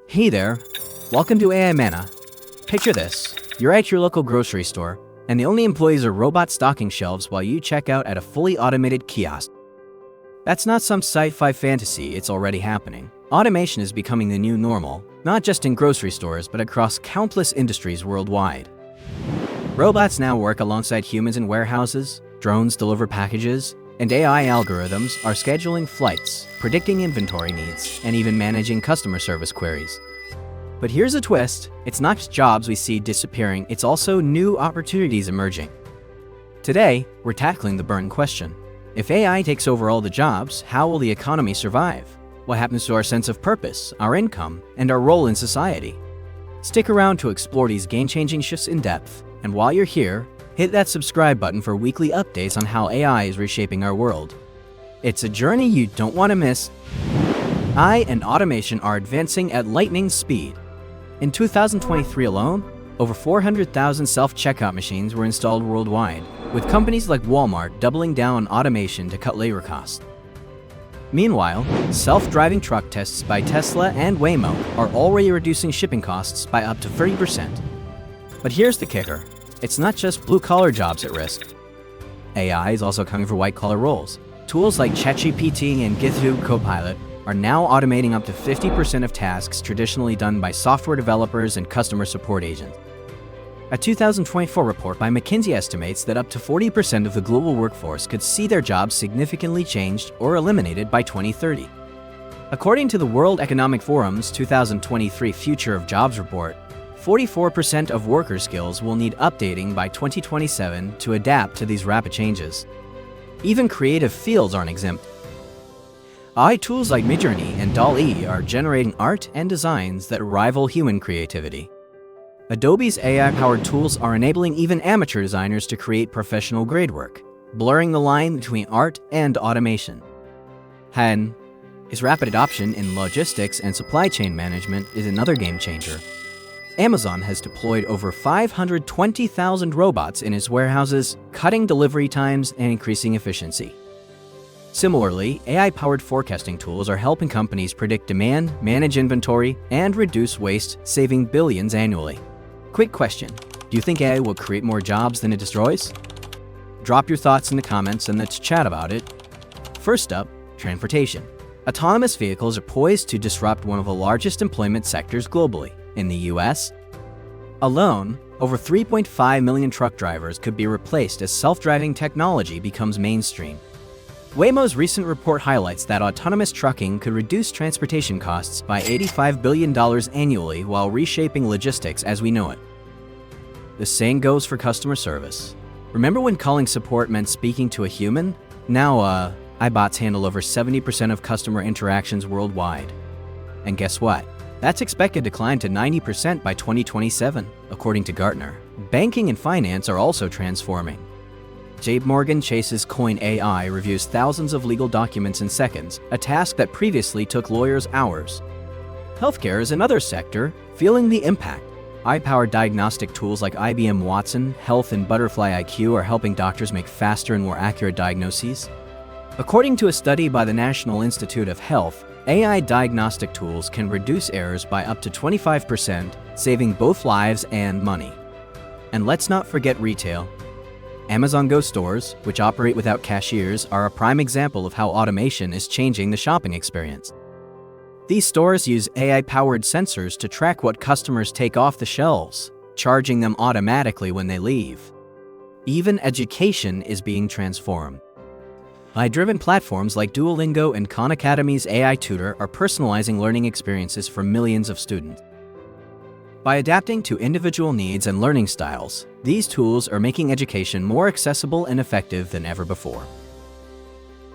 Hey there, welcome to AI Mana. Picture this, you're at your local grocery store, and the only employees are robots stocking shelves while you check out at a fully automated kiosk. That's not some sci-fi fantasy, it's already happening. Automation is becoming the new normal, not just in grocery stores, but across countless industries worldwide. Robots now work alongside humans in warehouses, drones deliver packages, and AI algorithms are scheduling flights, predicting inventory needs, and even managing customer service queries. But here's a twist, it's not just jobs we see disappearing, it's also new opportunities emerging. Today, we're tackling the burning question. If AI takes over all the jobs, how will the economy survive? What happens to our sense of purpose, our income, and our role in society? Stick around to explore these game-changing shifts in depth, and while you're here, hit that subscribe button for weekly updates on how AI is reshaping our world. It's a journey you don't want to miss. AI and automation are advancing at lightning speed. In 2023 alone, over 400,000 self-checkout machines were installed worldwide, with companies like Walmart doubling down on automation to cut labor costs. Meanwhile, self-driving truck tests by Tesla and Waymo are already reducing shipping costs by up to 30%. But here's the kicker. It's not just blue-collar jobs at risk. AI is also coming for white-collar roles. Tools like ChatGPT and GitHub Copilot are now automating up to 50% of tasks traditionally done by software developers and customer support agents. A 2024 report by McKinsey estimates that up to 40% of the global workforce could see their jobs significantly changed or eliminated by 2030. According to the World Economic Forum's 2023 Future of Jobs report, 44% of worker skills will need updating by 2027 to adapt to these rapid changes. Even creative fields aren't exempt. AI tools like Midjourney and DALL-E are generating art and designs that rival human creativity. Adobe's AI-powered tools are enabling even amateur designers to create professional-grade work, blurring the line between art and automation. Its rapid adoption in logistics and supply chain management is another game-changer. Amazon has deployed over 520,000 robots in its warehouses, cutting delivery times and increasing efficiency. Similarly, AI-powered forecasting tools are helping companies predict demand, manage inventory, and reduce waste, saving billions annually. Quick question, do you think AI will create more jobs than it destroys? Drop your thoughts in the comments and let's chat about it. First up, transportation. Autonomous vehicles are poised to disrupt one of the largest employment sectors globally. In the US alone, over 3.5 million truck drivers could be replaced as self-driving technology becomes mainstream. Waymo's recent report highlights that autonomous trucking could reduce transportation costs by $85 billion annually while reshaping logistics as we know it. The same goes for customer service. Remember when calling support meant speaking to a human? Now, iBots handle over 70% of customer interactions worldwide. And guess what? That's expected to climb to 90% by 2027, according to Gartner. Banking and finance are also transforming. JPMorgan Chase's Coin AI reviews thousands of legal documents in seconds, a task that previously took lawyers hours. Healthcare is another sector feeling the impact. AI-powered diagnostic tools like IBM Watson, Health, and Butterfly IQ are helping doctors make faster and more accurate diagnoses. According to a study by the National Institute of Health, AI diagnostic tools can reduce errors by up to 25%, saving both lives and money. And let's not forget retail. Amazon Go stores, which operate without cashiers, are a prime example of how automation is changing the shopping experience. These stores use AI-powered sensors to track what customers take off the shelves, charging them automatically when they leave. Even education is being transformed. AI-driven platforms like Duolingo and Khan Academy's AI Tutor are personalizing learning experiences for millions of students. By adapting to individual needs and learning styles, these tools are making education more accessible and effective than ever before.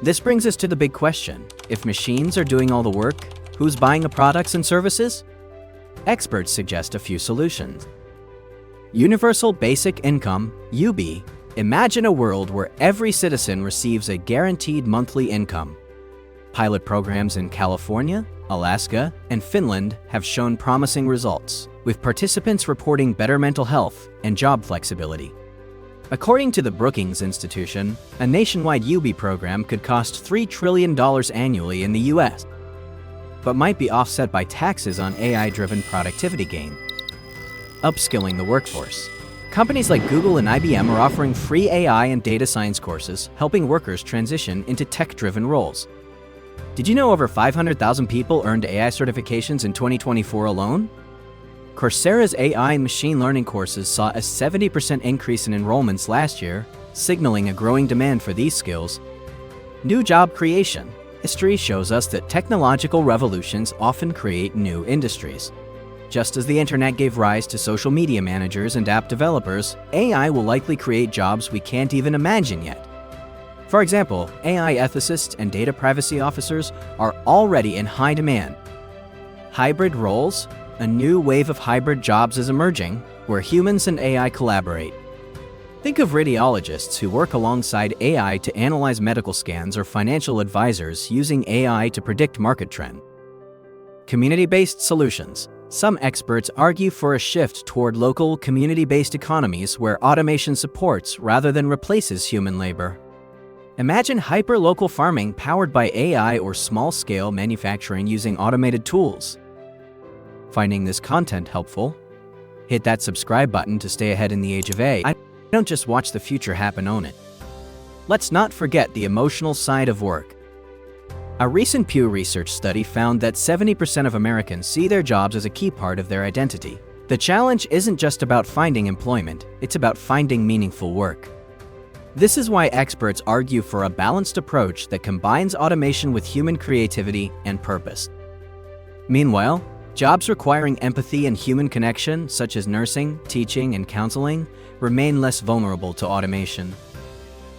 This brings us to the big question. If machines are doing all the work, who's buying the products and services? Experts suggest a few solutions. Universal Basic Income, UB. Imagine a world where every citizen receives a guaranteed monthly income. Pilot programs in California, Alaska, and Finland have shown promising results, with participants reporting better mental health and job flexibility. According to the Brookings Institution, a nationwide UB program could cost $3 trillion annually in the US. but might be offset by taxes on AI-driven productivity gain. Upskilling the workforce. Companies like Google and IBM are offering free AI and data science courses, helping workers transition into tech-driven roles. Did you know over 500,000 people earned AI certifications in 2024 alone? Coursera's AI and machine learning courses saw a 70% increase in enrollments last year, signaling a growing demand for these skills. New job creation. History shows us that technological revolutions often create new industries. Just as the internet gave rise to social media managers and app developers, AI will likely create jobs we can't even imagine yet. For example, AI ethicists and data privacy officers are already in high demand. Hybrid roles. A new wave of hybrid jobs is emerging, where humans and AI collaborate. Think of radiologists who work alongside AI to analyze medical scans, or financial advisors using AI to predict market trend. Community-based solutions. Some experts argue for a shift toward local, community-based economies where automation supports rather than replaces human labor. Imagine hyper-local farming powered by AI or small-scale manufacturing using automated tools. Finding this content helpful? Hit that subscribe button to stay ahead in the age of AI. Don't just watch the future happen, own it. Let's not forget the emotional side of work. A recent Pew Research study found that 70% of Americans see their jobs as a key part of their identity. The challenge isn't just about finding employment, it's about finding meaningful work. This is why experts argue for a balanced approach that combines automation with human creativity and purpose. Meanwhile, jobs requiring empathy and human connection, such as nursing, teaching, and counseling, remain less vulnerable to automation.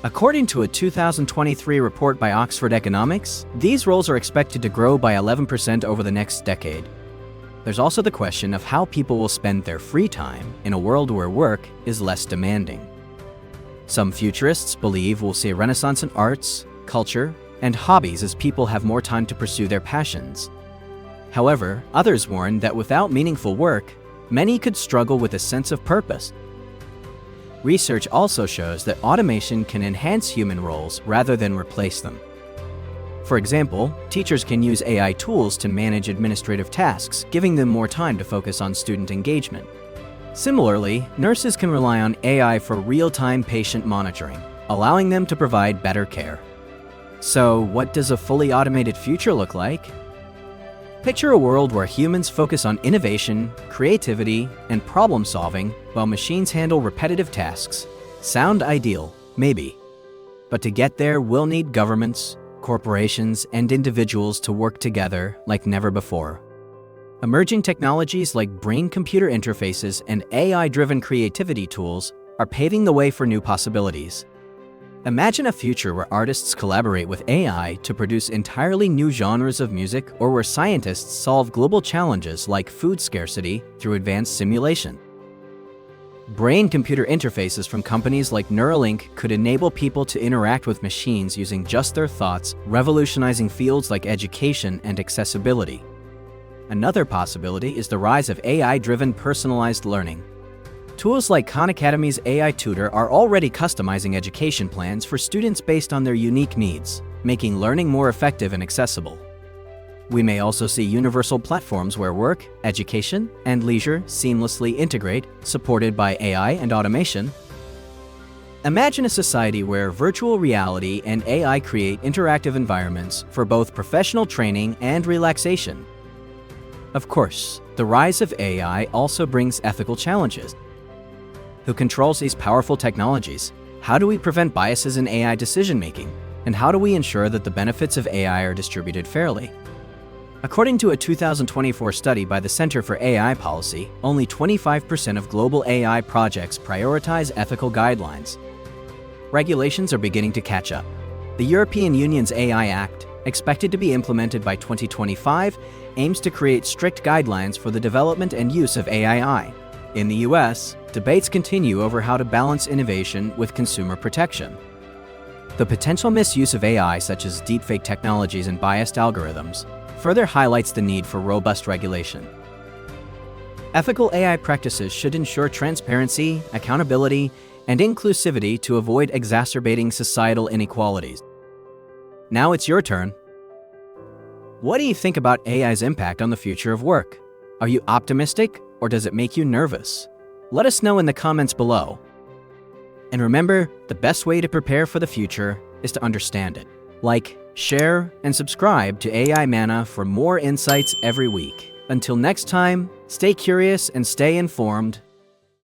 According to a 2023 report by Oxford Economics, these roles are expected to grow by 11% over the next decade. There's also the question of how people will spend their free time in a world where work is less demanding. Some futurists believe we'll see a renaissance in arts, culture, and hobbies as people have more time to pursue their passions. However, others warn that without meaningful work, many could struggle with a sense of purpose. Research also shows that automation can enhance human roles rather than replace them. For example, teachers can use AI tools to manage administrative tasks, giving them more time to focus on student engagement. Similarly, nurses can rely on AI for real-time patient monitoring, allowing them to provide better care. So, what does a fully automated future look like? Picture a world where humans focus on innovation, creativity, and problem-solving while machines handle repetitive tasks. Sound ideal? Maybe. But to get there, we'll need governments, corporations, and individuals to work together like never before. Emerging technologies like brain-computer interfaces and AI-driven creativity tools are paving the way for new possibilities. Imagine a future where artists collaborate with AI to produce entirely new genres of music, or where scientists solve global challenges like food scarcity through advanced simulation. Brain-computer interfaces from companies like Neuralink could enable people to interact with machines using just their thoughts, revolutionizing fields like education and accessibility. Another possibility is the rise of AI-driven personalized learning. Tools like Khan Academy's AI Tutor are already customizing education plans for students based on their unique needs, making learning more effective and accessible. We may also see universal platforms where work, education, and leisure seamlessly integrate, supported by AI and automation. Imagine a society where virtual reality and AI create interactive environments for both professional training and relaxation. Of course, the rise of AI also brings ethical challenges. Who controls these powerful technologies? How do we prevent biases in AI decision-making? And how do we ensure that the benefits of AI are distributed fairly? According to a 2024 study by the Center for AI Policy, only 25% of global AI projects prioritize ethical guidelines. Regulations are beginning to catch up. The European Union's AI Act, expected to be implemented by 2025, aims to create strict guidelines for the development and use of AI. In the US, debates continue over how to balance innovation with consumer protection. The potential misuse of AI, such as deepfake technologies and biased algorithms, further highlights the need for robust regulation. Ethical AI practices should ensure transparency, accountability, and inclusivity to avoid exacerbating societal inequalities. Now it's your turn. What do you think about AI's impact on the future of work? Are you optimistic, or does it make you nervous? Let us know in the comments below. And remember, the best way to prepare for the future is to understand it. Like, share, and subscribe to AI Mana for more insights every week. Until next time, stay curious and stay informed.